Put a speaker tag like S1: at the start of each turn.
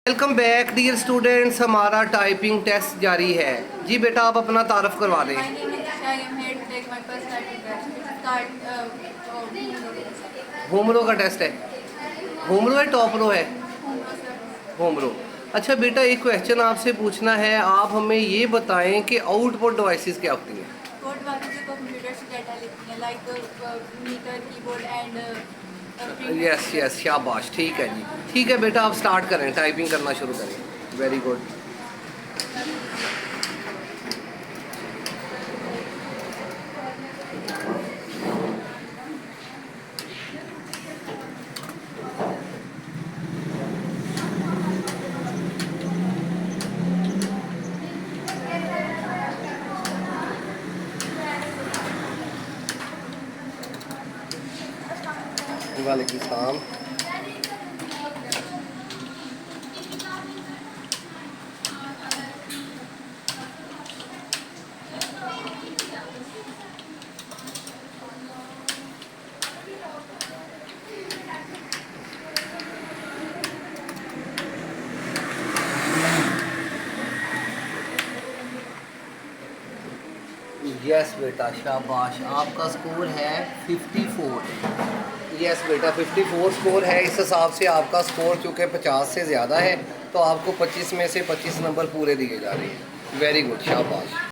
S1: Welcome back dear students, हमारा typing test जारी है। जी बेटा, आप अपना तारफ़ करवा दें। होम रो का टेस्ट है। होम रो है टॉप रो है? होम रो। अच्छा बेटा, एक क्वेश्चन आपसे पूछना है। आप हमें ये बताएं कि आउटपुट डिवाइसेस क्या होती हैं? यस यस, शाबाश, ठीक है जी। ठीक है बेटा, आप स्टार्ट करें, टाइपिंग करना शुरू करें। Very good. वालेकुम सलाम। यस बेटा, शाबाश, आपका स्कोर है 54। यस बेटा, 54 स्कोर है। इस हिसाब से आपका स्कोर चूँकि 50 से ज़्यादा है तो आपको 25 में से 25 नंबर पूरे दिए जा रहे हैं। वेरी गुड, शाबाश।